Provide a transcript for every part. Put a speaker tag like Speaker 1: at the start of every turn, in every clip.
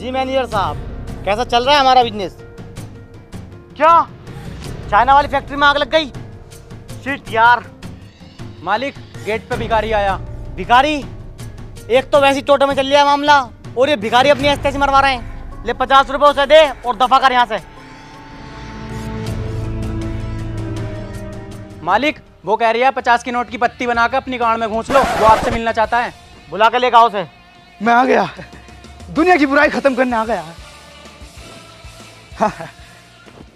Speaker 1: जी manager साहब, कैसा चल रहा है हमारा बिजनेस? क्या चाइना वाली फैक्ट्री में आग लग गई? शिट यार।
Speaker 2: मालिक, गेट पे भिखारी आया।
Speaker 1: भिखारी? एक तो वैसी टोटो में चल लिया मामला, और ये भिखारी अपनी हस्ते से मरवा रहे हैं। ले 50 रुपए उसे दे और दफा कर यहाँ से।
Speaker 2: मालिक, वो कह रही है 50 की नोट की पत्ती बनाकर अपनी गाड़ में घूंस लो, वो आपसे मिलना चाहता है।
Speaker 1: बुला के लेकर आओ उसे।
Speaker 3: मैं आ गया, दुनिया की बुराई खत्म करने आ गया।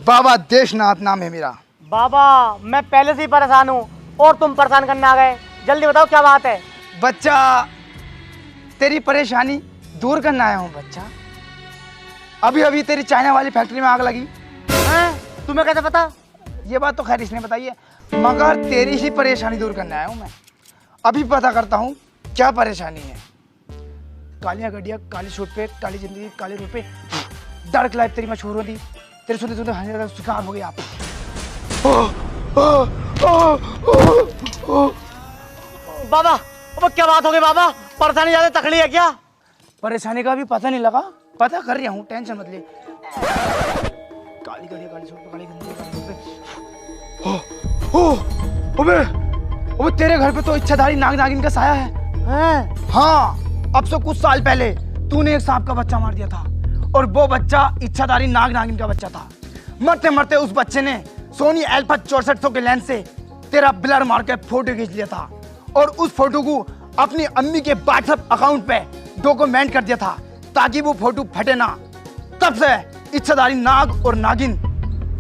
Speaker 3: बाबा देशनाथ नाम है मेरा।
Speaker 1: बाबा, मैं पहले से ही परेशान हूँ और तुम परेशान करने आ गए। जल्दी बताओ क्या बात है।
Speaker 3: बच्चा, तेरी परेशानी दूर करने आया हूँ बच्चा। अभी अभी तेरी चाइना वाली फैक्ट्री में आग लगी।
Speaker 1: हैं? तुम्हें कैसे पता?
Speaker 3: ये बात तो खैर इसने बताई है, मगर तेरी ही परेशानी दूर करने आया हूँ मैं। अभी पता करता हूँ क्या परेशानी है। कालियाँ गड्डियाँ, काली सूट पे, काली जिंदगी, काले रूप पे, डार्क लाइफ तेरी मशहूर होती। तेरे सुनते सुनते हंसने का शिकार हो गया आप।
Speaker 1: बाबा, अब क्या बात हो गई बाबा? परेशानी ज्यादा तकड़ी है क्या?
Speaker 3: परेशानी का भी पता नहीं लगा, पता कर रहा हूँ, टेंशन मत ले। काली गड्डियाँ, काली सूट पे, काली जिंदगी, काले रूप पे। अबे तेरे घर पे तो इच्छाधारी नाग नागिन का साया है। हाँ, अब से कुछ साल पहले तूने एक सांप का बच्चा मार दिया था, और वो बच्चा इच्छाधारी नाग नागिन का बच्चा था। मरते मरते उस बच्चे ने सोनी अल्फा 6400 के लेंस से तेरा ब्लर मार के फोटो खींच लिया था, और उस फोटो को अपनी अम्मी के व्हाट्सएप अकाउंट पे डॉक्यूमेंट कर दिया था ताकि वो फोटो फटे ना। तब से इच्छाधारी नाग और नागिन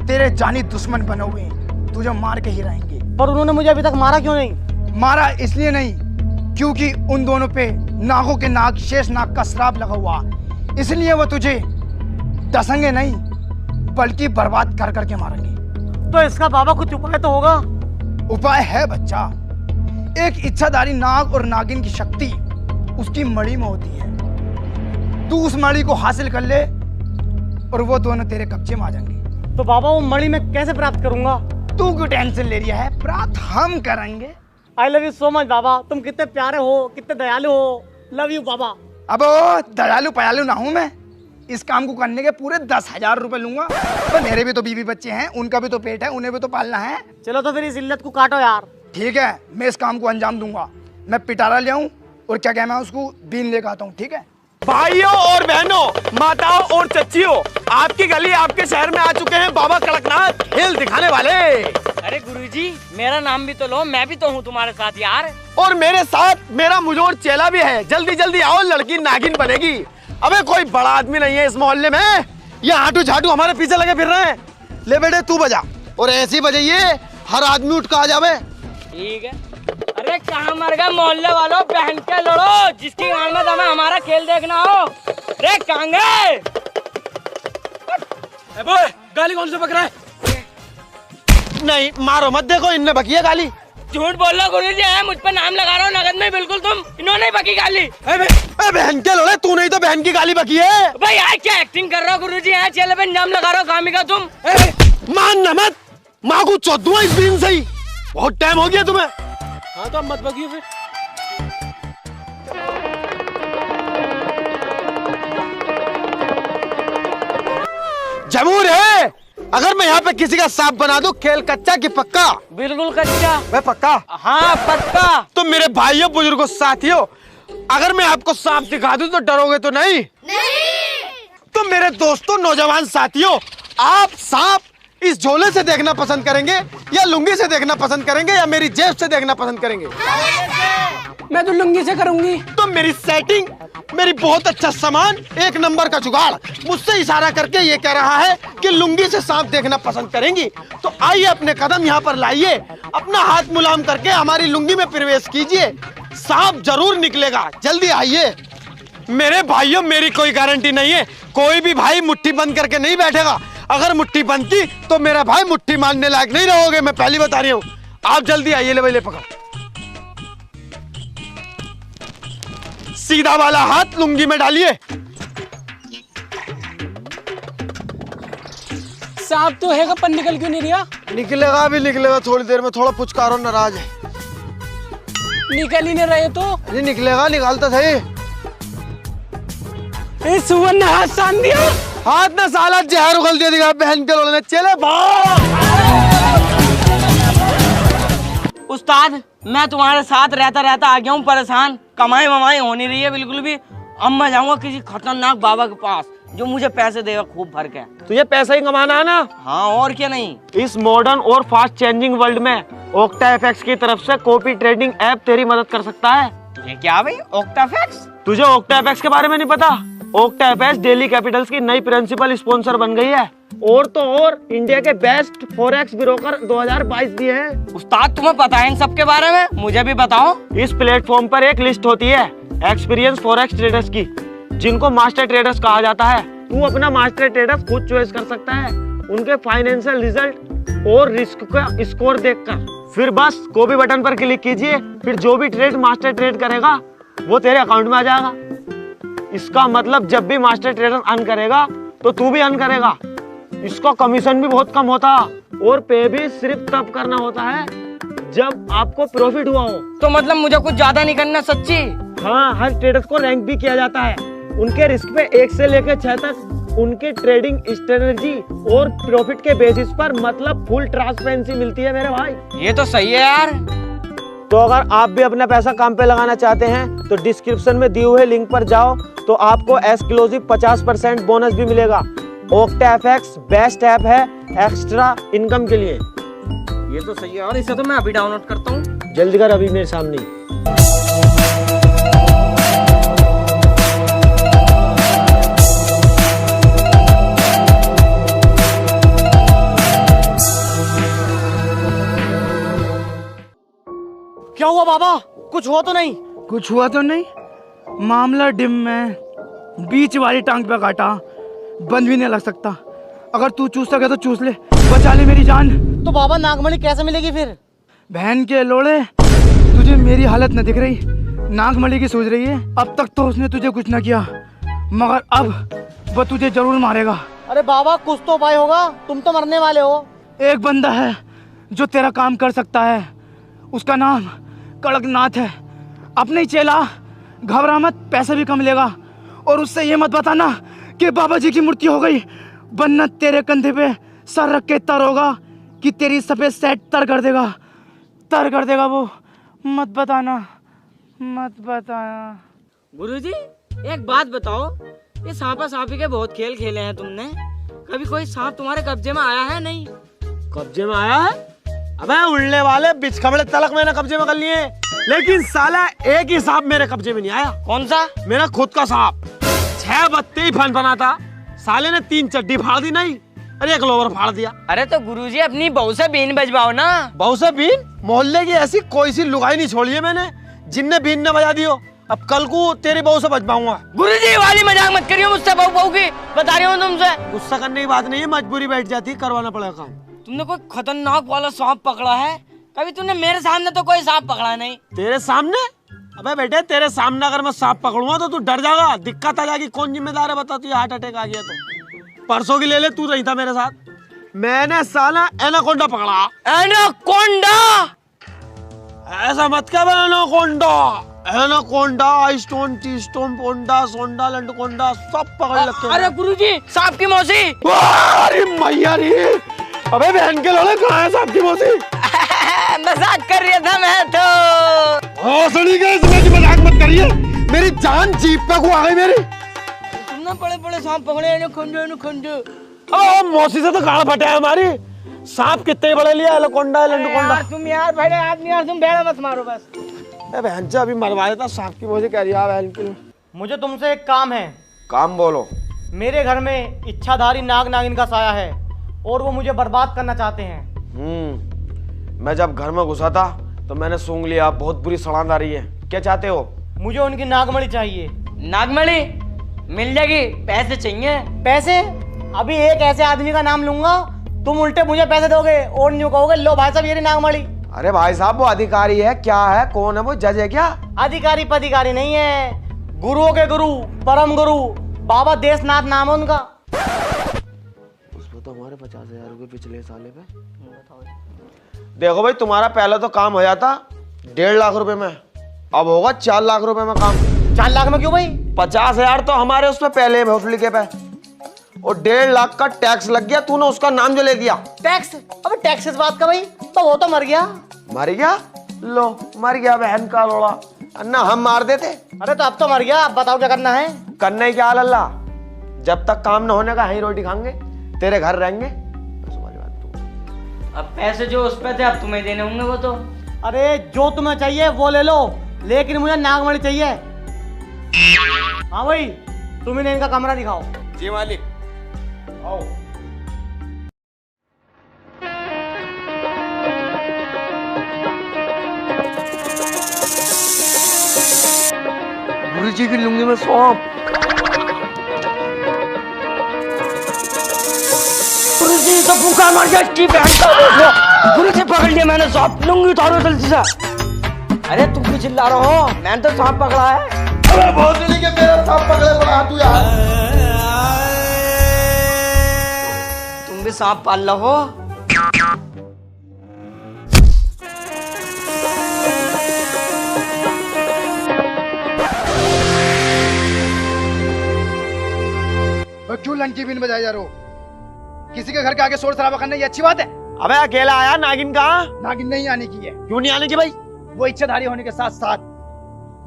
Speaker 3: तेरे जानी दुश्मन बने हुए हैं, तुझे मार के ही रहेंगे।
Speaker 1: पर उन्होंने मुझे अभी तक मारा क्यों नहीं?
Speaker 3: मारा इसलिए नहीं क्योंकि उन दोनों पे नागों के नाग शेष नाग का श्राप लगा हुआ, इसलिए वो तुझे डसेंगे नहीं बल्कि बर्बाद कर करके मारेंगे।
Speaker 1: तो इसका बाबा कुछ उपाय तो होगा?
Speaker 3: उपाय है बच्चा। एक इच्छाधारी नाग और नागिन की शक्ति उसकी मणि में होती है। तू उस मणि को हासिल कर ले और वो दोनों तेरे कब्जे में आ जाएंगे।
Speaker 1: तो बाबा वो मणि मैं कैसे प्राप्त करूंगा?
Speaker 3: तू क्यों टेंशन ले रहा है, प्राप्त हम करेंगे।
Speaker 1: I love you so much बाबा, तुम कितने प्यारे हो, कितने दयालु हो। लव यू बाबा।
Speaker 3: अब दयालु पयालु ना हूं मैं, इस काम को करने के पूरे 10,000 रुपए लूंगा। तो मेरे भी तो बीवी बच्चे हैं, उनका भी तो पेट है, उन्हें भी तो पालना है।
Speaker 1: चलो तो फिर इस इल्लत को काटो यार।
Speaker 3: ठीक है, मैं इस काम को अंजाम दूंगा। मैं पिटारा ले आऊं और क्या कहना है उसको, बीन लेकर आता हूँ। ठीक है
Speaker 4: भाइयों और बहनों, माताओं और चच्चियों, आपकी गली आपके शहर में आ चुके हैं बाबा कड़कनाथ खेल दिखाने वाले।
Speaker 5: अरे गुरुजी, मेरा नाम भी तो लो, मैं भी तो हूँ तुम्हारे साथ यार।
Speaker 4: और मेरे साथ मेरा मुजोर चेला भी है। जल्दी जल्दी आओ, लड़की नागिन बनेगी। अबे कोई बड़ा आदमी नहीं है इस मोहल्ले में, ये आटू झाटू हमारे पीछे लगे फिर रहे हैं। ले बेटे तू बजा, और ऐसे ही बजाइए, हर आदमी उठ कर आ जावे।
Speaker 5: ठीक है। अरे कहाँ मर गए मोहल्ले वालों, बहन के लड़ो, जिसकी गांड में दम है हमारा खेल देखना हो। अरे कहाँ गए?
Speaker 4: गाली कौन से बक रहा है? नहीं मारो मत, देखो इनने बकी है गाली।
Speaker 5: झूठ बोल लो गुरुजी, है मुझ पे नाम लगा रहा हो नगद में, बिल्कुल तुम। इन्होंने बकी गाली।
Speaker 4: बहन के लड़े, तू नहीं तो बहन की गाली बकी है।
Speaker 5: भाई यार क्या एक्टिंग कर रहे हो गुरुजी, है चेले पे नाम लगा रहे हो कामी का तुम।
Speaker 4: मान न मत, माँ को चौदुआ इस दिन से ही, बहुत टाइम हो गया तुम्हें।
Speaker 5: हाँ तो अब मत बकियो फिर।
Speaker 4: जमूर है, अगर मैं यहाँ पे किसी का सांप बना दूं, खेल कच्चा की पक्का?
Speaker 5: बिल्कुल कच्चा।
Speaker 4: मैं पक्का?
Speaker 5: हाँ पक्का।
Speaker 4: तो मेरे भाइयों बुजुर्गों साथियों, अगर मैं आपको सांप दिखा दूं तो डरोगे तो नहीं? तो मेरे दोस्तों नौजवान साथियों, आप सांप इस झोले से देखना पसंद करेंगे या लुंगी से देखना पसंद करेंगे या मेरी जेब से देखना पसंद करेंगे?
Speaker 5: मैं तो लुंगी से करूंगी।
Speaker 4: तो मेरी सेटिंग, मेरी बहुत अच्छा सामान, एक नंबर का जुगाड़ मुझसे इशारा करके ये कह रहा है कि लुंगी से सांप देखना पसंद करेंगी। तो आइए अपने कदम यहाँ पर लाइए, अपना हाथ मुलायम करके हमारी लुंगी में प्रवेश कीजिए, सांप जरूर निकलेगा। जल्दी आइए मेरे भाइयों, मेरी कोई गारंटी नहीं है, कोई भी भाई मुट्ठी बंद करके नहीं बैठेगा। अगर मुट्ठी बंद की तो मेरा भाई मुट्ठी मारने लायक नहीं रहोगे, मैं पहली बता रही हूँ। आप जल्दी आइए, ले भाई ले पकड़। सीधा वाला हाथ लुंगी में डालिए।
Speaker 5: सांप तो है, पर निकल क्यों नहीं रहा?
Speaker 4: निकलेगा भी निकलेगा थोड़ी देर में, थोड़ा पुचकारो नाराज है।
Speaker 5: निकल ही नहीं रहे तो?
Speaker 4: नहीं निकलेगा, निकालता सही।
Speaker 2: इस सुवन ने हाथ सान दिया।
Speaker 4: हाथ ना साला जहर उगल दिया दिखा बहन के लोड़े चले भाग।
Speaker 5: उस्ताद मैं तुम्हारे साथ रहता रहता आ गया हूँ परेशान, कमाई वमाई हो नहीं रही है बिल्कुल भी। अब मैं जाऊंगा किसी खतरनाक बाबा के पास जो मुझे पैसे देगा खूब भर के।
Speaker 4: तुझे पैसा ही कमाना है ना?
Speaker 5: हाँ और क्या नहीं।
Speaker 4: इस मॉडर्न और फास्ट चेंजिंग वर्ल्ड में OctaFX की तरफ से कॉपी ट्रेडिंग ऐप तेरी मदद कर सकता है।
Speaker 5: ये क्या भाई OctaFX?
Speaker 4: तुझे OctaFX के बारे में नहीं पता? OctaFX डेली कैपिटल्स की नई प्रिंसिपल स्पॉन्सर बन गई है और तो और इंडिया के बेस्ट फॉरेक्स ब्रोकर 2022 भी है।
Speaker 5: उस्ताद तुम्हें पता है इन सब के बारे में? मुझे भी बताओ।
Speaker 4: इस प्लेटफॉर्म पर एक लिस्ट होती है एक्सपीरियंस फॉरेक्स ट्रेडर्स की, जिनको मास्टर ट्रेडर्स कहा जाता है। तू अपना मास्टर ट्रेडर्स खुद चॉइस कर सकता है उनके फाइनेंशियल रिजल्ट और रिस्क का स्कोर देखकर। फिर बस कॉपी बटन पर क्लिक कीजिए, फिर जो भी ट्रेड मास्टर ट्रेड करेगा वो तेरे अकाउंट में आ जाएगा। इसका मतलब जब भी मास्टर ट्रेडर अर्न करेगा तो तू भी अर्न करेगा। इसका कमीशन भी बहुत कम होता और पे भी सिर्फ तब करना होता है जब आपको प्रॉफिट हुआ हो।
Speaker 5: तो मतलब मुझे कुछ ज्यादा नहीं करना सच्ची?
Speaker 4: हाँ, हर ट्रेडर को रैंक भी किया जाता है। उनके रिस्क पे 1 से लेकर 6 तक उनके ट्रेडिंग स्ट्रेटजी और प्रॉफिट के बेसिस पर मतलब फुल ट्रांसपेरेंसी मिलती है मेरे भाई।
Speaker 5: ये तो सही है यार।
Speaker 4: तो अगर आप भी अपना पैसा काम पे लगाना चाहते हैं तो डिस्क्रिप्शन में दिए हुए लिंक पर जाओ तो आपको एक्सक्लूसिव 50% बोनस भी मिलेगा। OctaFX बेस्ट ऐप है एक्स्ट्रा इनकम के लिए।
Speaker 5: ये तो सही है और इसे तो मैं अभी डाउनलोड करता हूँ।
Speaker 4: जल्दी कर, अभी मेरे सामने।
Speaker 1: क्या हुआ बाबा? कुछ हुआ तो नहीं?
Speaker 3: कुछ हुआ तो नहीं, मामला डिम में बीच वाली टांग पे काटा, बंद भी नहीं लग सकता। अगर तू चूस सके तो चूस ले, बचा ले मेरी जान।
Speaker 1: तो बाबा नागमणि कैसे मिलेगी फिर?
Speaker 3: बहन के लोड़े, तुझे मेरी हालत न दिख रही? नागमणि की सोच रही है। अब तक तो उसने तुझे कुछ न किया, मगर अब वो तुझे जरूर मारेगा।
Speaker 1: अरे बाबा कुछ तो उपाय होगा, तुम तो मरने वाले हो।
Speaker 3: एक बंदा है जो तेरा काम कर सकता है, उसका नाम कड़कनाथ है। अपने ही चेला, घबरा मत, पैसे भी कम लेगा। और उससे ये मत बताना कि बाबा जी की मूर्ति हो गई, वरना तेरे कंधे पे सर रख के तर होगा कि तेरी सफेद सेट तर कर देगा वो। मत बताना, मत बताना।
Speaker 5: गुरुजी एक बात बताओ, ये सांपा सांपी के बहुत खेल खेले हैं तुमने, कभी कोई सांप तुम्हारे कब्जे में आया है? नहीं।
Speaker 4: कब्जे में आया है? अबे उड़ने वाले बिचखबड़े तलक मैंने कब्जे में कर लिए, लेकिन साला एक ही सांप मेरे कब्जे में नहीं आया।
Speaker 5: कौन सा?
Speaker 4: मेरा खुद का सांप। 6 बत्ते ही फन था, साले ने 3 चड्डी फाड़ दी, नहीं अरे 1 लोवर फाड़ दिया।
Speaker 5: अरे तो गुरुजी अपनी बहू से बीन बजवाओ ना।
Speaker 4: बहू से बीन? मोहल्ले की ऐसी कोई सी लुगाई नहीं छोड़ी है मैंने जिनने बीन न बजा दियो। अब कल को तेरी बहू से बजवाऊंगा।
Speaker 5: गुरुजी वाली मजाक मत करियो मुझसे, बहू की बता रही हूँ तुमसे।
Speaker 4: गुस्सा करने की बात नहीं है, मजबूरी बैठ जाती, करवाना पड़ेगा काम।
Speaker 5: तुमने कोई खतरनाक वाला सांप पकड़ा है? कभी तुमने मेरे सामने तो कोई सांप पकड़ा नहीं।
Speaker 4: तेरे सामने? अबे बेटे तेरे सामने अगर मैं सांप पकड़ूंगा तो तू डर जाएगा, दिक्कत आ जाएगी। कौन जिम्मेदार है बता? तुझे हार्ट अटैक आ गया तो परसों की ले ले, तू रही था मेरे साथ। मैंने साला एनाकोंडा पकड़ा।
Speaker 5: एनाकोंडा?
Speaker 4: ऐसा मत क्या एनाकोंडा, एनाकोंडा, स्टोन टी स्टोन पोंडा सोंडा लंडकोंडा सब पकड़ रखे।
Speaker 5: अरे गुरुजी सांप की मौसी।
Speaker 4: अरे मैया रे, अबे बहन के लोड़े कहाँ है सांप की मौसी?
Speaker 5: मजाक कर रहा था मैं तो।
Speaker 4: हौसली के इसमें मजाक मत करिए, मेरी जान जीप पे को आ गई मेरी।
Speaker 5: तुमने बड़े बड़े सांप पकड़े, एनाकोंडा।
Speaker 4: मौसी से तो गाड़ फटे है हमारी। सांप कितने बड़े लिया, एनाकोंडा लंडकोंडा।
Speaker 5: तुम यार बड़े आदमी यार, तुम भेड़ा मत मारो बस।
Speaker 4: बहन से अभी मरवा देता, सांप की मौसी कह रही है बहन की।
Speaker 1: मुझे तुमसे एक काम है।
Speaker 4: काम बोलो।
Speaker 1: मेरे घर में इच्छाधारी नाग नागिन का साया है और वो मुझे बर्बाद करना चाहते हैं।
Speaker 4: मैं जब घर में घुसा था तो मैंने सूंघ लिया, बहुत बुरी सड़ांध आ रही है। क्या चाहते हो?
Speaker 1: मुझे उनकी नागमणि चाहिए।
Speaker 5: नागमणि मिल जाएगी, पैसे चाहिए।
Speaker 1: पैसे? अभी एक ऐसे आदमी का नाम लूंगा, तुम उल्टे मुझे पैसे दोगे और न्यू कहोगे लो भाई साहब ये नागमणि।
Speaker 4: अरे भाई साहब वो अधिकारी है, क्या है, कौन है वो, जज है क्या?
Speaker 1: अधिकारी पदिकारी नहीं है, गुरुओं के गुरु, परम गुरु बाबा देशनाथ नाम है उनका।
Speaker 4: उसमें तो हमारे 50,000 रुपए पिछले साले पे। देखो भाई तुम्हारा पहले तो काम हो जाता 1.5 लाख रुपए में, अब होगा 4 लाख रुपए में काम।
Speaker 1: 4 लाख में क्यों भाई?
Speaker 4: 50,000 तो हमारे उस पे पहले है भोसड़ी पे, और 1.5 लाख का टैक्स लग गया। तूने उसका नाम जो ले दिया।
Speaker 1: टैक्स? अबे टैक्स किस बात का भाई? तो वो तो मर गया।
Speaker 4: मर गया? लो मर गया बहन का लोड़ा। अन्ना हम मार देते।
Speaker 1: अरे तो अब तो मर गया, अब बताओ क्या करना है?
Speaker 4: करने क्या अल्लाह, जब तक काम न होने का यहीं रोटी खाएंगे, तेरे घर रहेंगे।
Speaker 5: अब पैसे जो उस पे थे अब तुम्हें देने होंगे वो तो।
Speaker 1: अरे जो तुम्हें चाहिए वो ले लो, लेकिन मुझे नागमणि चाहिए। हाँ भाई, तुम ही इनका कमरा दिखाओ।
Speaker 4: जी मालिक। आओ। गुरुजी की लुंगी में सौंप।
Speaker 5: गुरुजी तो भूखा मर गया इसकी बहन का। गुरुजी पकड़ लिया मैंने, सांप लूंगी उतारो जल्दी से। अरे तुम भी चिल्ला रहे हो, मैंने तो सांप पकड़ा है।
Speaker 4: अरे भोसड़ी के मेरा सांप पकड़े पड़ा तू यार।
Speaker 5: तुम भी सांप पाल लो।
Speaker 3: क्यों लंकी बीन बजाए जा रहे हो? किसी के घर के आगे शोर शराबा करना ये अच्छी बात है?
Speaker 4: अबे अकेला आया, नागिन कहाँ?
Speaker 3: नागिन नहीं आने की है।
Speaker 4: क्यों नहीं आने की भाई?
Speaker 3: वो इच्छाधारी होने के साथ साथ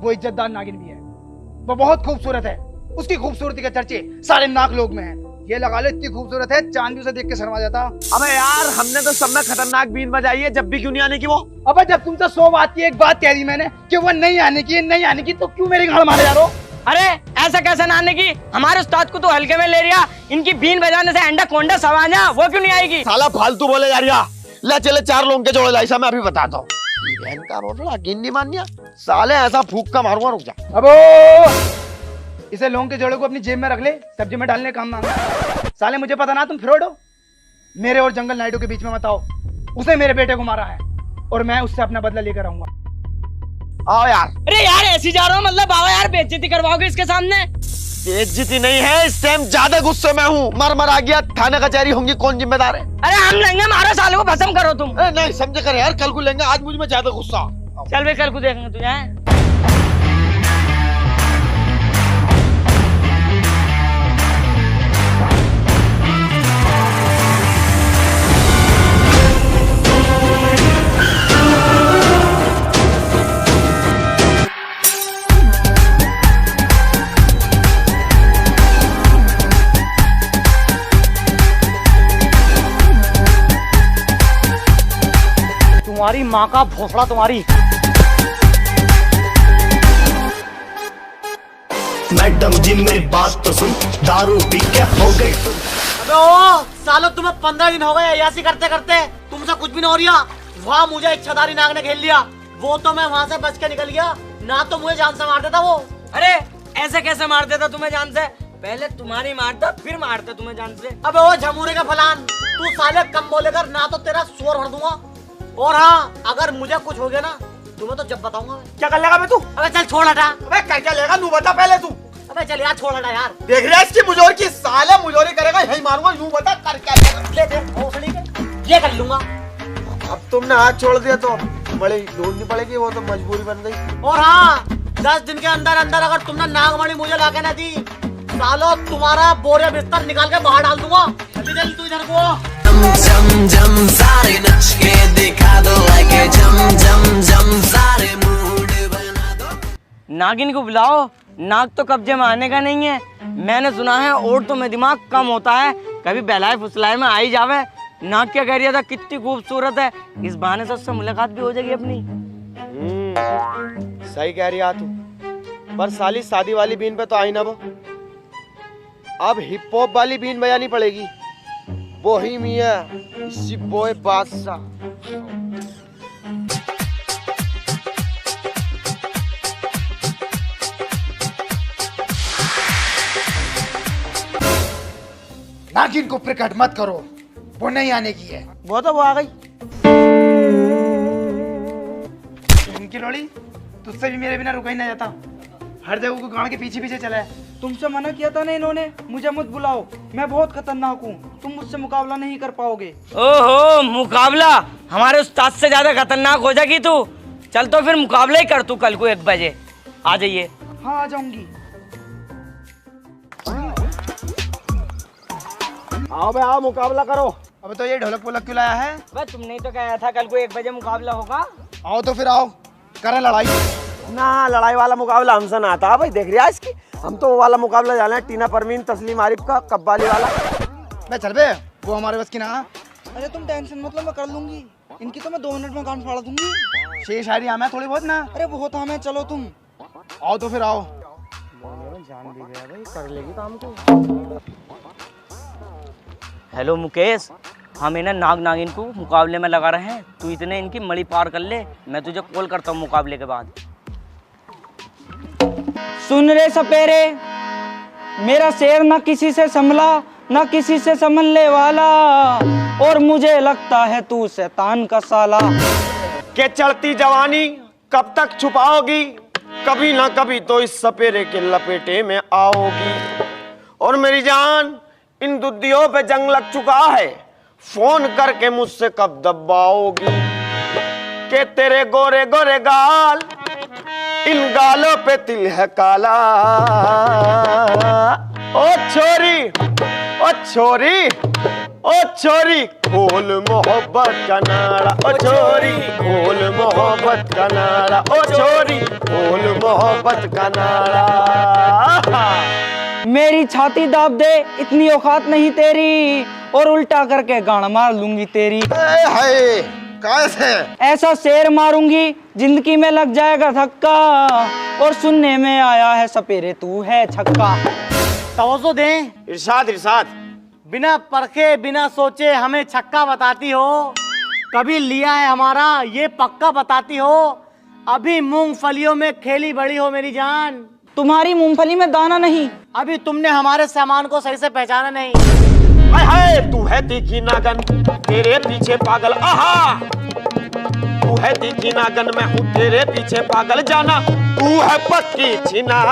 Speaker 3: वो इज्जतदार नागिन भी है। वो बहुत खूबसूरत है, उसकी खूबसूरती के चर्चे सारे नाग लोग में हैं। ये लगा लो इतनी खूबसूरत है, चांद भी उसे देख के शर्मा जाता।
Speaker 4: अबे यार हमने तो सब में खतरनाक बीन बजाई है, जब भी क्यों नहीं आने की वो?
Speaker 3: अबे जब तुमसे 100 बात की एक बात कह दी मैंने कि वो नहीं आने की, तो क्यों मेरी गाड़ मारे जा रहे हो?
Speaker 5: अरे ऐसा कैसे ना आने की? हमारे उस्ताद को तो हल्के में ले लिया, इनकी बीन बजाने से अंडा कोंडा सवाना, वो क्यों नहीं आएगी?
Speaker 4: साला फालतू बोले यार। ले चले 4 लोगों के जोड़े लाइसा, मैं अभी बताता हूँ। बहन का रोड़ा गिन नहीं मानिया साले, ऐसा फूक का मारूंगा, रुक जा।
Speaker 3: अबो इसे लोगों के जोड़े को अपनी जेब में रख ले, सब्जी में डालने काम मांगा। साले मुझे पता ना तुम फ्रॉड हो। मेरे और जंगल नायडू के बीच में बताओ, उसने मेरे बेटे को मारा है और मैं उससे अपना बदला लेकर आऊंगा।
Speaker 4: आओ यार।
Speaker 5: अरे यार ऐसी जा रहा हूँ, मतलब बाबा यार बेइज्जती करवाओगे इसके सामने?
Speaker 4: बेइज्जती नहीं है, इस टाइम ज्यादा गुस्से में हूँ। मर आ गया, थाना कचहरी होंगी, कौन जिम्मेदार है?
Speaker 5: अरे हम लेंगे, मारो साले को, भस्म करो तुम।
Speaker 4: नहीं समझे कर यार, कल को लेंगे, आज मुझ में ज्यादा गुस्सा।
Speaker 5: चल भाई कल को देखेंगे तुझे।
Speaker 1: तुम्हारी माँ का भोसड़ा तुम्हारी।
Speaker 6: मैडम जी मेरी बात तो सुन, दारू पी के हो गई।
Speaker 1: अबे ओ सालो, तुम्हें 15 दिन हो गए अय्यासी करते करते, तुमसे कुछ भी नहीं हो रहा। वहाँ मुझे इच्छाधारी नाग ने घेर लिया, वो तो मैं वहाँ से बच के निकल गया, ना तो मुझे जान से मार देता वो।
Speaker 5: अरे ऐसे कैसे मार देता तुम्हें जान से? पहले तुम्हारी मारता फिर मारता तुम्हें जान से।
Speaker 1: अबे ओ झमूरे का फलान, तू साले कम बोलेकर, ना तो तेरा स्वर भर दूंगा, और हाँ अगर मुझे कुछ हो गया ना तुम्हें तो जब बताऊंगा मैं।
Speaker 4: क्या कर लेगा मैं तू?
Speaker 1: अबे चल छोड़ हटा।
Speaker 4: अबे क्या लेगा तू बता पहले तू।
Speaker 1: अबे चल यार छोड़ हटा यार।
Speaker 4: देख रहा है इसकी मुजोर की, साले मुजोरी करेगा यही मारूंगा। यूं बता कर क्या लेगा?
Speaker 1: ले दे भोसड़ी के, ये कर लूंगा।
Speaker 4: अब तुमने हाथ छोड़ दिया तो बड़ी ढूंढनी पड़ेगी, वो तो मजबूरी बन गई।
Speaker 1: और हाँ 10 दिन के अंदर अंदर अगर तुमने नागमणि मुझे लाके ना दी, सालो तुम्हारा बोरे बिस्तर निकाल के बाहर डाल दूंगा। जल्दी जल्दी तू इधर को।
Speaker 7: जम जम सारे नच के दिखा दो, लाइक जम जम जम सारे मूड बना दो।
Speaker 5: नागिन को बुलाओ, नाग तो कब्जे में आने का नहीं है। मैंने सुना है औरतों में दिमाग कम होता है, कभी बहलाए फुसलाए में आई जावे। नाग क्या कह रही था, कितनी खूबसूरत है, इस बहाने से उससे मुलाकात भी हो जाएगी अपनी।
Speaker 4: सही कह रही है तू, पर साली शादी वाली बीन पे तो आई ना वो। अब हिप हॉप वाली बीन बजानी पड़ेगी, वो ही मियां इसी बॉय बादशाह।
Speaker 3: नागिन को प्रकट मत करो, वो नहीं आने की है।
Speaker 4: वो तो वो आ गई।
Speaker 3: इनकी लोड़ी तुझसे भी मेरे बिना रुका ही ना जाता, हर जगह को गांव के पीछे पीछे चला है।
Speaker 2: तुमसे मना किया था ना इन्होंने, मुझे मत बुलाओ, मैं बहुत खतरनाक हूँ, तुम मुझसे मुकाबला नहीं कर पाओगे।
Speaker 5: ओहो मुकाबला, हमारे उस्ताद से ज्यादा खतरनाक हो जाएगी तू। चल तो फिर मुकाबला ही कर तू कल को 1 बजे आ जाइए।
Speaker 2: हाँ, आ जाऊंगी।
Speaker 4: आओ बे आओ, मुकाबला करो।
Speaker 3: अबे तो ये ढोलक पोलक क्यों लाया है?
Speaker 5: बस तुमने ही तो कहा था कल को 1 बजे मुकाबला होगा।
Speaker 3: आओ तो फिर आओ, करें लड़ाई।
Speaker 4: ना लड़ाई वाला मुकाबला हमसे ना आता भाई, देख रहा इसकी। हम तो वो वाला मुकाबला जाना है, टीना परवीन तस्लीम आरिफ का कब्बाली वाला।
Speaker 3: मैं चल बे, वो हमारे बस की ना।
Speaker 2: अरे तुम टेंशन मत लो, मैं कर लूंगी। इनकी तो मैं 2 मिनट में कान फाड़ दूंगी।
Speaker 3: शेर शायरी हमें थोड़ी बहुत ना।
Speaker 2: अरे बहुत हमें, चलो तुम।
Speaker 3: आओ तो फिर आओ।
Speaker 5: कर लेगी काम को। हेलो मुकेश, हम इन्हें नाग नागिन को मुकाबले में लगा रहे हैं। तू इतने इनकी मड़ी पार कर ले, मैं तुझे कॉल करता हूँ मुकाबले के बाद।
Speaker 2: सुन रे सपेरे, मेरा शेर ना किसी से संभला ना किसी से संभलने वाला, और मुझे लगता है तू शैतान का साला।
Speaker 4: के चढ़ती जवानी कब तक छुपाओगी, कभी ना कभी तो इस सपेरे के लपेटे में आओगी। और मेरी जान, इन दुद्धियों पे जंग लग चुका है, फोन करके मुझसे कब दबाओगी। के तेरे गोरे गोरे गाल, इन गालों पे तिल है काला। ओ छोरी, ओ छोरी, ओ छोरी, खोल मोहब्बत का नारा। ओ छोरी, खोल मोहब्बत का नारा। ओ छोरी, खोल मोहब्बत का नारा।
Speaker 2: मेरी छाती दाब दे, इतनी औकात नहीं तेरी, और उल्टा करके गाड़ मार लूंगी तेरी।
Speaker 4: हाय कैसे?
Speaker 2: ऐसा शेर मारूंगी जिंदगी में लग जाएगा धक्का, और सुनने में आया है सपेरे तू है छक्का।
Speaker 1: तवज्जो दें,
Speaker 4: इरशाद इरशाद।
Speaker 1: बिना परखे बिना सोचे हमें छक्का बताती हो, कभी लिया है हमारा ये पक्का बताती हो, अभी मूंगफलियों में खेली बड़ी हो मेरी जान।
Speaker 2: तुम्हारी मूंगफली में दाना नहीं।
Speaker 1: अभी तुमने हमारे सामान को सही से पहचाना नहीं।
Speaker 4: हाय हाय, तू है तीखी नागन, तेरे पीछे पागल। आहा, तू है तीखी नागन, मैं हूँ तेरे पीछे पागल। जाना तू है पक्की छिना।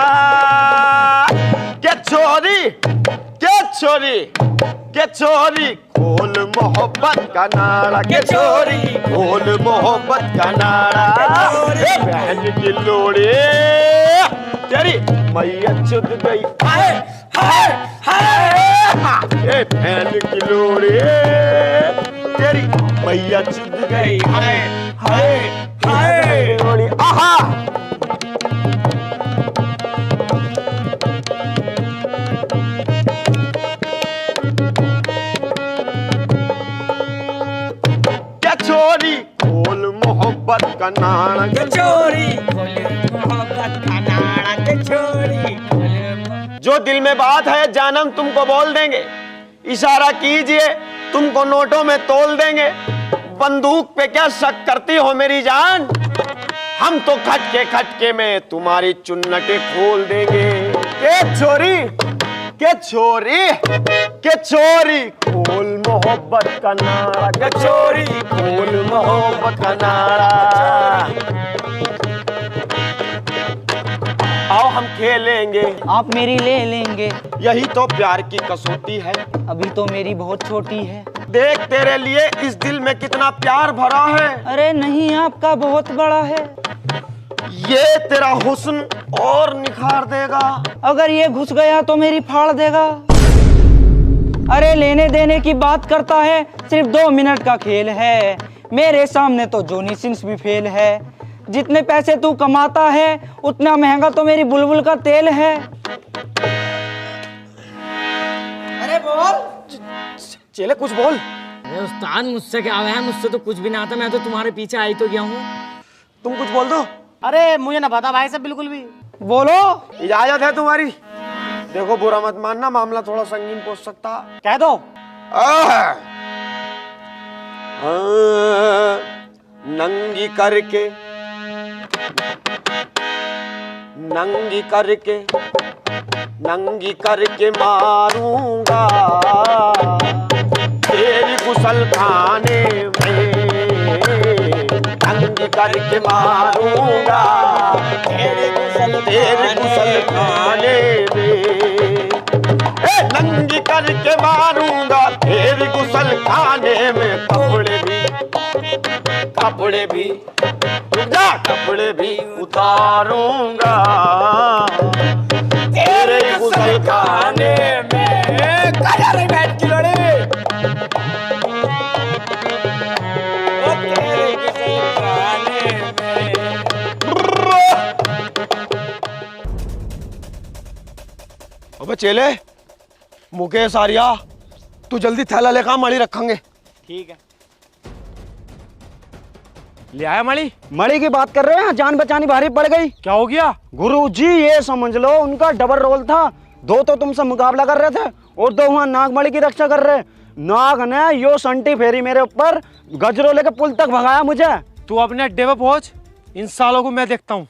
Speaker 4: क्या छोरी, क्या छोरी, क्या छोरी, खोल मोहब्बत का नारा। क्या छोरी, खोल मोहब्बत का नारा। ए बहन की लोड़ी तेरी मैया चुद गई। हाय हाय हाय, ए बहन की लोड़ी तेरी मैया चुद गई। हाय हाय हाय लोड़ी। आहा, छोरी, खोल मोहब्बत का नारा।
Speaker 5: छोरी, मोहब्बत का नारा। छोरी,
Speaker 4: जो दिल में बात है जानम तुमको बोल देंगे, इशारा कीजिए तुमको नोटों में तोल देंगे। बंदूक पे क्या शक करती हो मेरी जान, हम तो खटके खटके में तुम्हारी चुन्नटें खोल देंगे। के छोरी, के छोरी, के छोरी, खोल मोहब्बत का नारा। के छोरी, खोल मोहब्बत का नारा। आओ हम खेलेंगे,
Speaker 2: आप मेरी ले लेंगे,
Speaker 4: यही तो प्यार की कसौटी है।
Speaker 2: अभी तो मेरी बहुत छोटी है।
Speaker 4: देख तेरे लिए इस दिल में कितना प्यार भरा है।
Speaker 2: अरे नहीं, आपका बहुत बड़ा है।
Speaker 4: ये तेरा हुस्न और निखार देगा।
Speaker 2: अगर ये घुस गया तो मेरी फाड़ देगा। अरे लेने देने की बात करता है, सिर्फ 2 मिनट का खेल है। मेरे सामने तो जॉनी सिंस भी फेल है। जितने पैसे तू कमाता है उतना महंगा तो मेरी बुलबुल का तेल है। अरे बोल।
Speaker 4: चेले कुछ बोल।
Speaker 5: अरे उस्ताद, मुझसे क्या है, मुझसे तो कुछ भी ना आता, मैं तो तुम्हारे पीछे आई तो गया हूँ।
Speaker 4: तुम कुछ बोल दो।
Speaker 1: अरे मुझे ना पता भाई साहब बिल्कुल भी।
Speaker 2: बोलो।
Speaker 4: इजाजत है तुम्हारी। देखो बुरा मत मानना, मामला थोड़ा संगीन पहुंच सकता।
Speaker 1: कह दो।
Speaker 4: नंगी करके, नंगी करके, नंगी करके मारूंगा तेरी गुसल खाने में। नंगी करके मारूंगा तेरी गुसल खाने में। नंगी करके मारूंगा तेरी गुसल खाने में। कपड़े भी, कपड़े भी, रुक जा कपड़े भी उतारूंगा तेरे गुसल खाने में। कहा रे बैठ की लोड़ी।
Speaker 5: तेरे गुसल खाने में।
Speaker 4: अबे चेले, मुकेश आर्या, तू जल्दी थैला लेकर मणि रखेंगे।
Speaker 5: ठीक है।
Speaker 3: ले आया मणि? मणि की बात कर रहे हैं, जान बचानी भारी पड़ गई। क्या हो गया? गुरुजी ये समझ लो उनका डबल रोल था। दो तो तुमसे मुकाबला कर रहे थे और दो वहां नागमणि की रक्षा कर रहे। नाग ने यो संटी फेरी मेरे ऊपर गजरो लेके पुल तक भगाया मुझे।
Speaker 8: तू अपने अड्डे पे पहुंच, इन सालों को मैं देखता हूँ।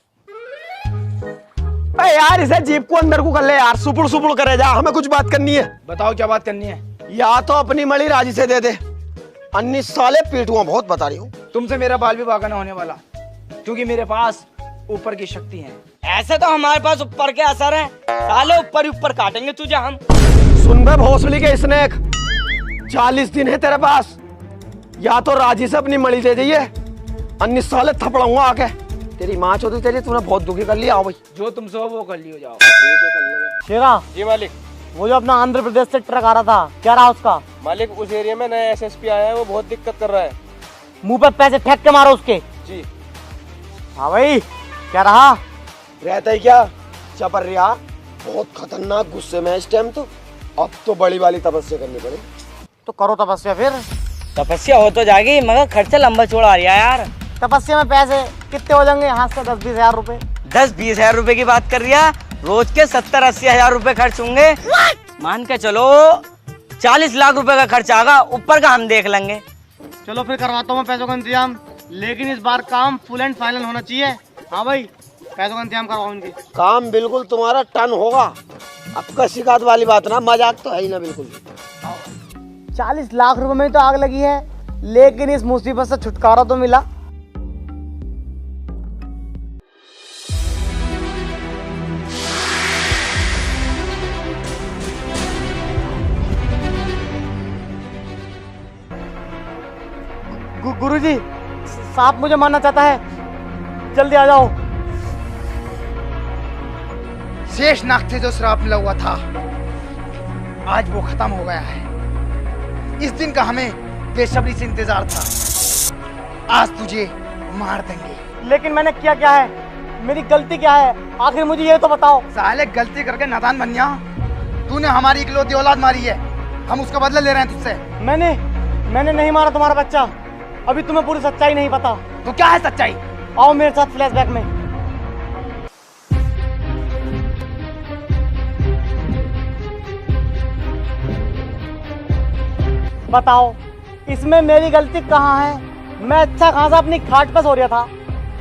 Speaker 4: यार इसे जीप को अंदर को कर ले यार, सुपुड़ सुपुड़ करे जा, हमें कुछ बात करनी है।
Speaker 3: बताओ क्या बात करनी है?
Speaker 4: या तो अपनी मणि राजी से दे दे, अन्नी साले पीटुआ बहुत बता रही हूँ।
Speaker 3: तुमसे मेरा बाल विवाह न होने वाला, क्योंकि मेरे पास ऊपर की शक्ति है।
Speaker 5: ऐसे तो हमारे पास ऊपर के असर है, साले ऊपर ही ऊपर काटेंगे तुझे हम।
Speaker 4: सुन बे भोसड़ी के स्नेक, 40 दिन है तेरे पास, या तो राजी से अपनी मणि दे दीजिए, अन्नी साले थपड़ाऊंगा आके। तेरी माँ चौधरी तेरी तूने बहुत दुखी कर लिया। आओ भाई,
Speaker 3: जो तुमसे हो वो कर लियो जाओ।
Speaker 1: शेरा
Speaker 8: जी मालिक।
Speaker 1: वो जो अपना आंध्र प्रदेश से ट्रक आ रहा था, क्या रहा उसका?
Speaker 8: मालिक उस एरिया में नया एसएसपी आया है, वो बहुत दिक्कत कर रहा है।
Speaker 1: मुंह पे पैसे फेंक के मारो उसके।
Speaker 8: जी।
Speaker 1: हाँ भाई, क्या रहा?
Speaker 4: रहता ही क्या चपरिया, बहुत खतरनाक गुस्से में है इस टाइम। तो अब तो बड़ी वाली तपस्या करनी पड़ेगी।
Speaker 1: तो करो तपस्या फिर।
Speaker 5: तपस्या हो तो जाएगी, मगर खर्चा लंबा चौड़ा आ रहा है यार।
Speaker 1: तपस्या में पैसे कितने हो जाएंगे? यहाँ से 10-20 हजार रुपए।
Speaker 5: 10-20 हजार रुपए की बात कर रिया, रोज के 70-80 हजार रुपए खर्च होंगे। मान के चलो 40 लाख रुपए का खर्च आगा, ऊपर का हम देख लेंगे।
Speaker 1: चलो फिर करवाता हूँ मैं पैसों का इंतजाम, लेकिन इस बार काम फुल एंड फाइनल होना चाहिए। हाँ भाई, पैसों का इंतजाम करवाओ इनके।
Speaker 4: काम बिल्कुल तुम्हारा टन होगा। आपका शिकायत वाली बात ना, मजाक तो है ही ना बिल्कुल।
Speaker 1: 40 लाख रुपए में तो आग लगी है, लेकिन इस मुसीबत से छुटकारा तो मिला। गुरुजी, सांप मुझे मारना चाहता है, जल्दी आ जाओ।
Speaker 3: शेष नाग से जो श्राप मिला हुआ था, आज वो खत्म हो गया है। इस दिन का हमें बेसब्री से इंतजार था। आज तुझे मार देंगे।
Speaker 1: लेकिन मैंने किया क्या है? मेरी गलती क्या है? आखिर मुझे ये तो बताओ।
Speaker 3: साले गलती करके नादान बन गया। तूने हमारी इकलौती औलाद मारी है, हम उसका बदला ले रहे हैं तुझसे।
Speaker 1: मैंने नहीं मारा तुम्हारा बच्चा। अभी तुम्हें पूरी सच्चाई नहीं पता।
Speaker 3: तो क्या है सच्चाई?
Speaker 1: आओ मेरे साथ फ्लैशबैक में। बताओ, इसमें मेरी गलती कहाँ है? मैं अच्छा खासा अपनी खाट पर सो रहा था।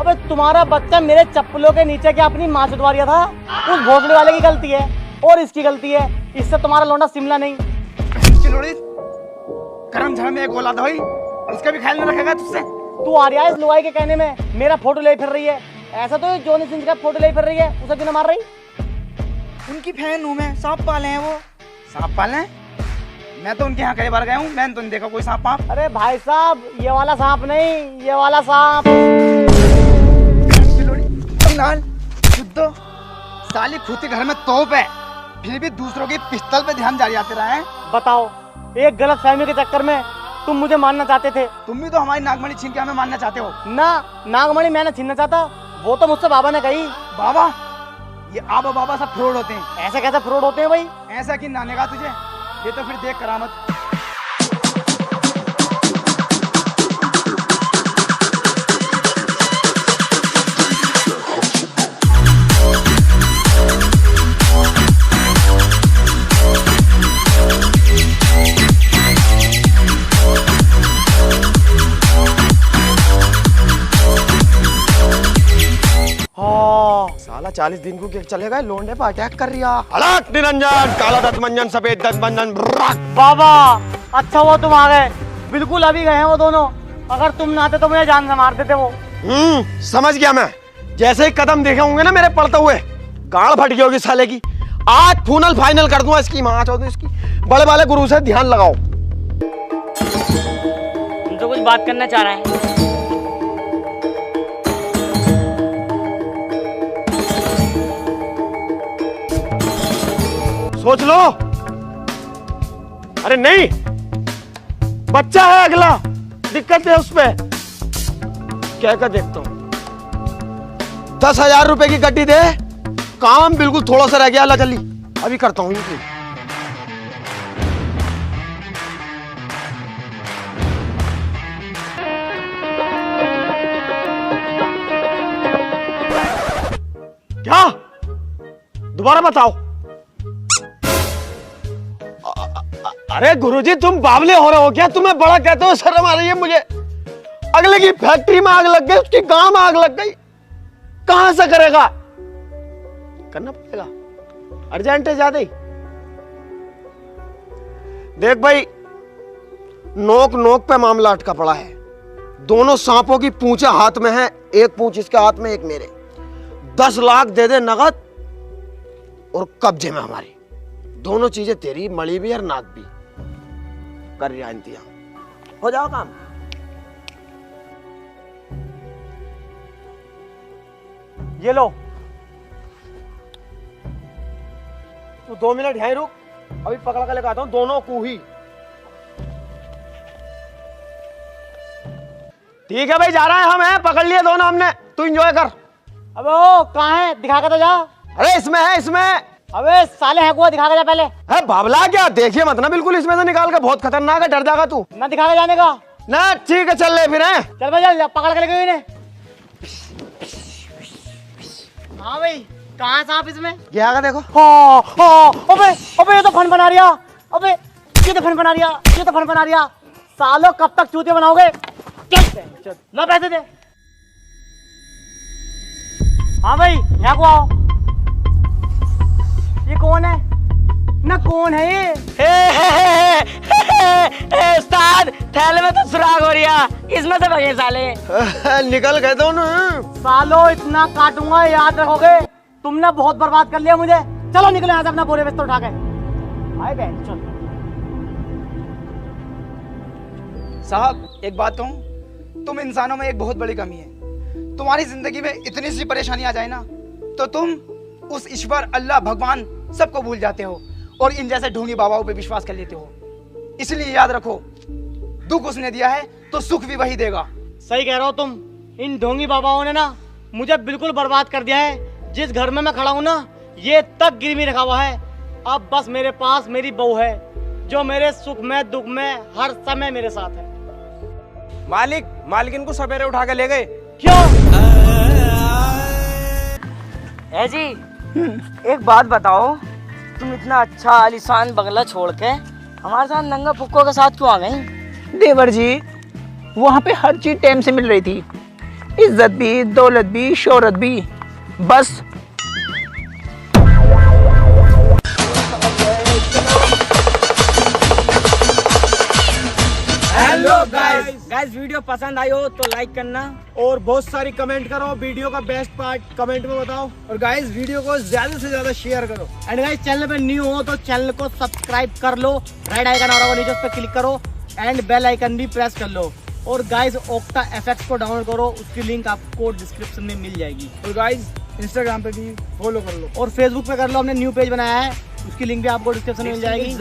Speaker 1: अबे तुम्हारा बच्चा मेरे चप्पलों के नीचे क्या अपनी माँ चुदवा रहा था? उस भोसले वाले की गलती है और इसकी गलती है। इससे तुम्हारा लौंडा शिमला नहीं।
Speaker 3: करम धर्म में एक औलाद हुई, उसका भी ख्याल नहीं रखेगा तुझसे।
Speaker 1: तू आ रहा है इस लुगाई के कहने में मेरा फोटो ले फिर रही है। ऐसा तो जॉनी सिंह का फोटो ले फिर रही है, उसे क्यों ना मार रही?
Speaker 3: उनकी फैन हूँ मैं। सांप पाले हैं वो। सांप पाले हैं? मैं तो उनके यहाँ कई बार गया हूँ, मैंने तो नहीं देखा कोई सांप पाप।
Speaker 1: अरे भाई साहब, ये वाला सांप नहीं, ये वाला सांप।
Speaker 3: शुद्धो साली खुद घर में तोप है, फिर भी दूसरों की पिस्तौल पे ध्यान जारी आते रहे हैं।
Speaker 1: बताओ, एक गलत फहमी के चक्कर में तुम मुझे मारना चाहते थे।
Speaker 3: तुम भी तो हमारी नागमणि छीन के हमें मारना चाहते हो
Speaker 1: ना। नागमणि मैंने छीनना चाहता, वो तो मुझसे बाबा ने कही।
Speaker 3: बाबा? ये आबा बाबा सब फ्रॉड होते हैं।
Speaker 1: ऐसे कैसे फ्रॉड होते हैं भाई?
Speaker 3: ऐसा कि नाने का तुझे, ये तो फिर देख करामत।
Speaker 4: साला 40 दिन को चलेगा, लोंडे पर अटैक कर रिया। अलग निरंजन, काला दंत मंजन, सफेद दंत मंजन।
Speaker 1: बाबा, अच्छा वो तुम आ गए। बिल्कुल अभी गए हैं वो दोनों। अगर तुम ना आते तो मुझे जान से मार देते वो।
Speaker 4: समझ गया मैं। जैसे ही कदम देखे होंगे ना मेरे पड़ते हुए, गाड़ फट गई होगी साले की। आज फूनल फाइनल कर दूंगा इसकी माँ चौधरी इसकी। बड़े वाले गुरु से ध्यान लगाओ।
Speaker 5: हम तो कुछ बात करना चाह रहे हैं।
Speaker 4: सोच लो। अरे नहीं, बच्चा है अगला, दिक्कत है उस पे। क्या कर देखता हूं। 10,000 रुपए की गड्डी दे, काम बिल्कुल थोड़ा सा रह गया। अल्लाह जल्दी अभी करता हूं। क्या? दोबारा बताओ। अरे गुरुजी तुम बावले हो रहे हो क्या? तुम्हें बड़ा कहते हो, शर्म आ रही है मुझे। अगले की फैक्ट्री में आग लग गई, उसकी गांव में आग लग गई, कहां से करेगा? करना पड़ेगा, अर्जेंट है ज्यादा ही। देख भाई, नोक नोक पे मामला अटका पड़ा है। दोनों सांपों की पूंछें हाथ में है, एक पूंछ इसके हाथ में, एक मेरे। 10 लाख दे दे नगद और कब्जे में हमारी। दोनों चीजें तेरी, मणि भी और नाक भी। कर रहा इंतजाम, हो जाओ काम।
Speaker 1: ये लो।
Speaker 4: तू 2 मिनट यहीं रुक, अभी पकड़ कर लेकर आता हूं दोनों को ही। ठीक है भाई, जा रहे हैं हम, हैं पकड़ लिए दोनों हमने। तू एंजॉय कर।
Speaker 1: अबे ओ कहाँ है? दिखा के तो जा।
Speaker 4: अरे इसमें है, इसमें।
Speaker 1: अबे साले है को दिखा के जा पहले।
Speaker 4: है बाबला क्या? देखिए मत ना बिल्कुल इसमें से निकाल के, बहुत खतरनाक है, डर जाएगा तू।
Speaker 1: ना दिखा के जाने का
Speaker 4: ना। ठीक है चल ले फिर। है
Speaker 1: चल भाई, चल पकड़ के लेके इन्हें। हाँ भाई, कहाँ है सांप इसमें?
Speaker 4: ये आगे देखो।
Speaker 1: हाँ हाँ। अबे अबे ये तो फन बना रिया। अबे ये तो फन बना रिया, ये तो फन बना रिया। सालों कब तक चूतिया बनाओगे? चल लो पैसे दे। हाँ भाई यहाँ को आओ। ये कौन है? ना कौन है ये?
Speaker 5: उस्ताद, थैले में तो सुराग हो रहा, इसमें से भगे साले।
Speaker 4: निकल गए दोनों।
Speaker 1: सालों इतना काटूंगा, याद रखोगे। तुमने बहुत बर्बाद कर लिया मुझे। चलो निकलो यहाँ से अपना बोरे बिस्तर उठा के। आए बहन चल।
Speaker 3: साहब एक बात कहूँ, तुम इंसानों में एक बहुत बड़ी कमी है। तुम्हारी जिंदगी में इतनी सी परेशानी आ जाए ना, तो तुम उस ईश्वर, अल्लाह, भगवान सबको भूल जाते हो और इन जैसे ढोंगी बाबाओं पे विश्वास कर लेते हो। इसलिए याद रखो, दुख उसने दिया है तो सुख भी वही देगा।
Speaker 1: सही कह रहे हो तुम। इन ढोंगी बाबाओं ने ना मुझे बिल्कुल बर्बाद कर दिया है। जिस घर में मैं खड़ा हूँ ना, ये तक गिरवी रखा हुआ है। अब बस मेरे पास मेरी बहू है, जो मेरे सुख में दुख में हर समय मेरे साथ है।
Speaker 8: मालिक इनको सवेरे उठा के ले गए।
Speaker 1: क्यों?
Speaker 5: है जी, एक बात बताओ, तुम इतना अच्छा आलीशान बंगला छोड़ के हमारे साथ नंगा फुक्को के साथ क्यों आ गई?
Speaker 9: देवर जी, वहाँ पे हर चीज टाइम से मिल रही थी। इज्जत भी, दौलत भी, शोहरत भी। बस
Speaker 5: हेलो गाइस, वीडियो पसंद आई हो तो लाइक करना
Speaker 4: और बहुत सारी कमेंट करो। वीडियो का बेस्ट पार्ट कमेंट में बताओ। और गाइस वीडियो को ज्यादा से ज्यादा शेयर करो।
Speaker 1: एंड गाइस, चैनल पे न्यू हो तो चैनल को सब्सक्राइब कर लो। राइट आइकन आ रहा होगा नीचे, उस पर क्लिक करो एंड बेल आइकन भी प्रेस कर लो। और गाइस ओक्टा एफएक्स को डाउनलोड करो, उसकी लिंक आपको डिस्क्रिप्शन में मिल जाएगी।
Speaker 3: और गाइस इंस्टाग्राम पे भी फॉलो कर लो
Speaker 1: और फेसबुक पे कर लो, हमने न्यू पेज बनाया है, उसकी लिंक भी आपको डिस्क्रिप्शन में मिल जाएगी।